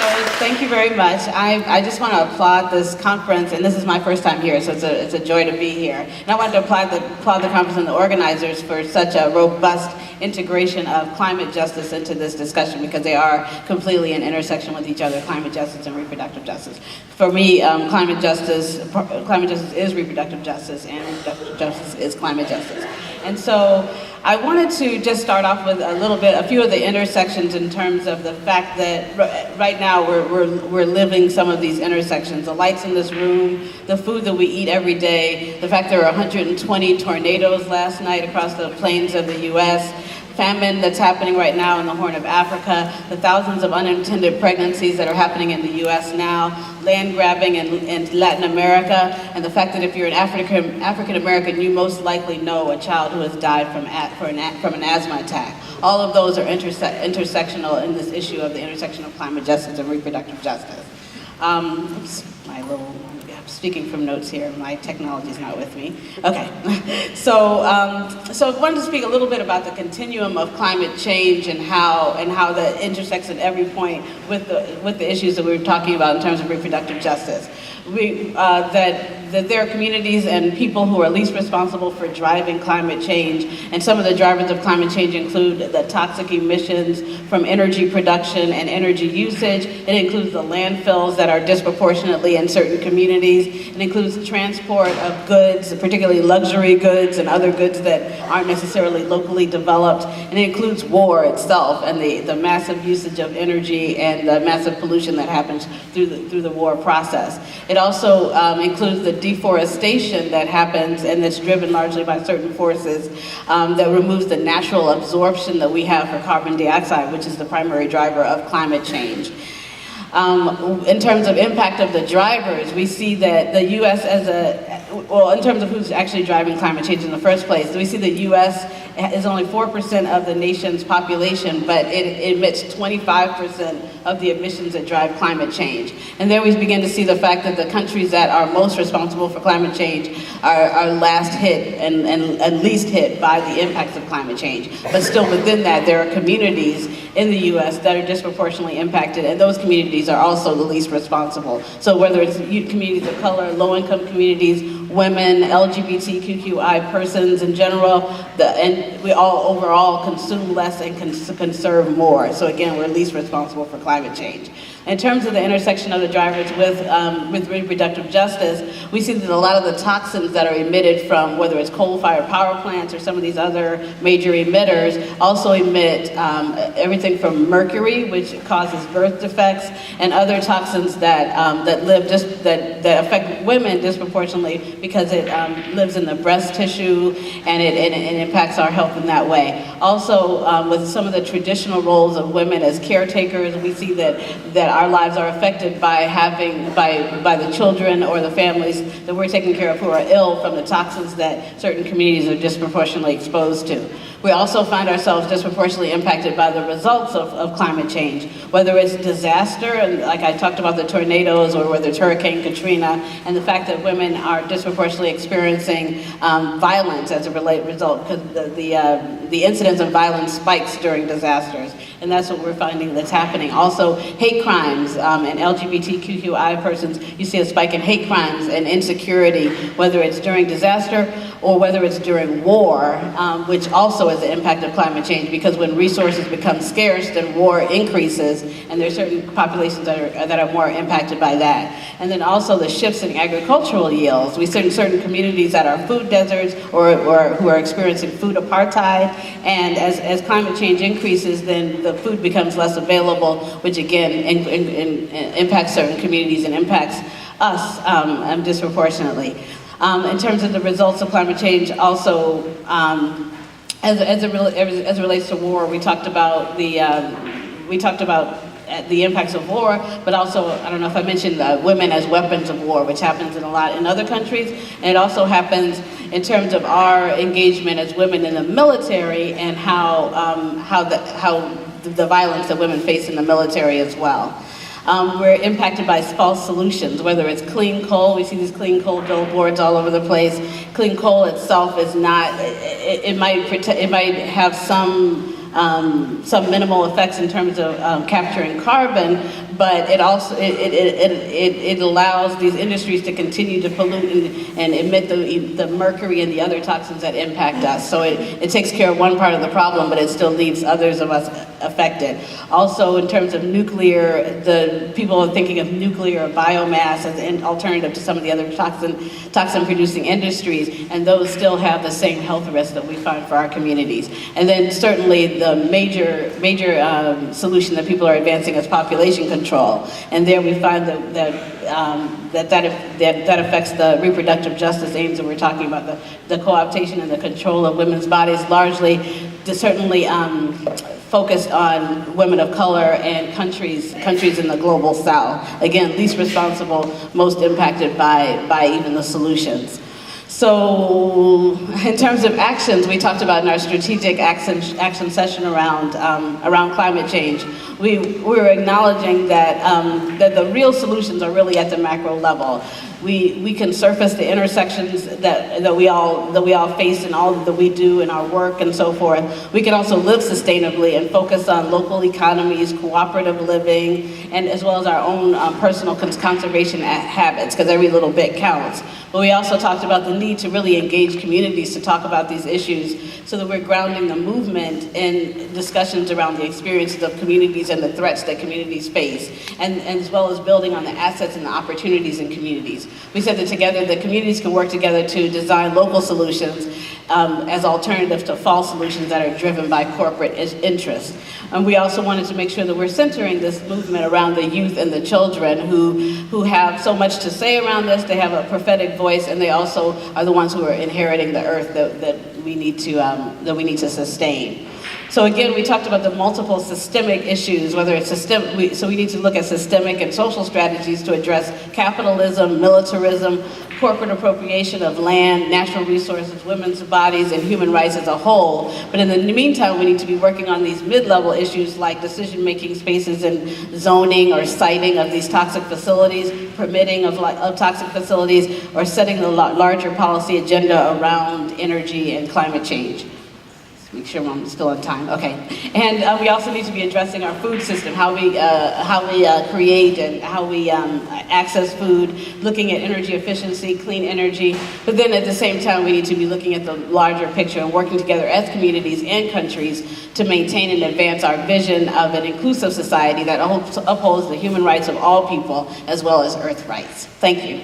Thank you very much. I just want to applaud this conference, and this is my first time here, so it's a joy to be here. And I wanted to applaud the conference and the organizers for such a robust integration of climate justice into this discussion, because they are completely in intersection with each other, climate justice and reproductive justice. For me, climate justice is reproductive justice, and reproductive justice is climate justice. And so I wanted to just start off with a few of the intersections in terms of the fact that right now we're living some of these intersections. The lights in this room, the food that we eat every day, the fact there were 120 tornadoes last night across the plains of the US, famine that's happening right now in the Horn of Africa, the thousands of unintended pregnancies that are happening in the US now, land grabbing in Latin America, and the fact that if you're an African American, you most likely know a child who has died from an asthma attack. All of those are intersectional in this issue of the intersection of climate justice and reproductive justice. I'm speaking from notes here. My technology's not with me. Okay, so I wanted to speak a little bit about the continuum of climate change and how that intersects at every point with the issues that we were talking about in terms of reproductive justice. That there are communities and people who are least responsible for driving climate change, and some of the drivers of climate change include the toxic emissions from energy production and energy usage. It includes the landfills that are disproportionately in certain communities. It includes transport of goods, particularly luxury goods and other goods that aren't necessarily locally developed. And it includes war itself and the massive usage of energy and the massive pollution that happens through the war process. It also includes the deforestation that happens and that's driven largely by certain forces that removes the natural absorption that we have for carbon dioxide, which is the primary driver of climate change. In terms of impact of the drivers, we see that the U.S. in terms of who's actually driving climate change in the first place, we see the U.S. is only 4% of the nation's population, but it emits 25% of the emissions that drive climate change. And there we begin to see the fact that the countries that are most responsible for climate change are last hit and least hit by the impacts of climate change. But still within that, there are communities in the U.S. that are disproportionately impacted, and those communities are also the least responsible. So whether it's communities of color, low-income communities, women, LGBTQI persons in general, and we all overall consume less and conserve more. So again, we're least responsible for climate change. In terms of the intersection of the drivers with reproductive justice, we see that a lot of the toxins that are emitted from whether it's coal-fired power plants or some of these other major emitters also emit everything from mercury, which causes birth defects, and other toxins that affect women disproportionately because it lives in the breast tissue and it impacts our health in that way. Also, with some of the traditional roles of women as caretakers, we see that our lives are affected by the children or the families that we're taking care of who are ill from the toxins that certain communities are disproportionately exposed to. We also find ourselves disproportionately impacted by the results of climate change, whether it's disaster, and like I talked about the tornadoes, or whether it's Hurricane Katrina, and the fact that women are disproportionately experiencing violence as a result, because the incidence of violence spikes during disasters, and that's what we're finding that's happening. Also, hate crimes and LGBTQI persons, you see a spike in hate crimes and insecurity, whether it's during disaster or whether it's during war, which also is the impact of climate change, because when resources become scarce, then war increases, and there's certain populations that are more impacted by that. And then also the shifts in agricultural yields. We see certain communities that are food deserts or who are experiencing food apartheid, and as climate change increases, then the food becomes less available, which again impacts certain communities and impacts us disproportionately. In terms of the results of climate change, also as it relates to war, we talked about the impacts of war, but also, I don't know if I mentioned women as weapons of war, which happens in a lot in other countries, and it also happens in terms of our engagement as women in the military and how the violence that women face in the military as well. We're impacted by false solutions, whether it's clean coal. We see these clean coal billboards all over the place. Clean coal itself is not, it might have some some minimal effects in terms of capturing carbon, but it also it allows these industries to continue to pollute and emit the mercury and the other toxins that impact us. So it takes care of one part of the problem, but it still leaves others of us affected. Also, in terms of nuclear, the people are thinking of nuclear biomass as an alternative to some of the other toxin-producing industries, and those still have the same health risks that we find for our communities. And then certainly the major solution that people are advancing is population control. And there we find that affects the reproductive justice aims that we're talking about, the co-optation and the control of women's bodies, largely certainly focused on women of color and countries in the global south. Again, least responsible, most impacted by even the solutions. So in terms of actions, we talked about in our strategic action session around climate change, we were acknowledging that the real solutions are really at the macro level. We can surface the intersections that we all face in all that we do in our work and so forth. We can also live sustainably and focus on local economies, cooperative living, and as well as our own personal conservation habits, because every little bit counts. But we also talked about the need to really engage communities to talk about these issues so that we're grounding the movement in discussions around the experiences of communities and the threats that communities face, and as well as building on the assets and the opportunities in communities. We said that together the communities can work together to design local solutions as alternatives to false solutions that are driven by corporate interests. And we also wanted to make sure that we're centering this movement around the youth and the children who have so much to say around this. They have a prophetic voice, and they also are the ones who are inheriting the earth that we need to sustain. So again, we talked about the multiple systemic issues, whether it's systemic, so we need to look at systemic and social strategies to address capitalism, militarism, corporate appropriation of land, natural resources, women's bodies, and human rights as a whole. But in the meantime, we need to be working on these mid-level issues like decision-making spaces and zoning or siting of these toxic facilities, permitting of toxic facilities, or setting the larger policy agenda around energy and climate change. Make sure I'm still on time. Okay, and we also need to be addressing our food system, how we create and how we access food, looking at energy efficiency, clean energy. But then at the same time, we need to be looking at the larger picture and working together as communities and countries to maintain and advance our vision of an inclusive society that upholds the human rights of all people as well as earth rights. Thank you.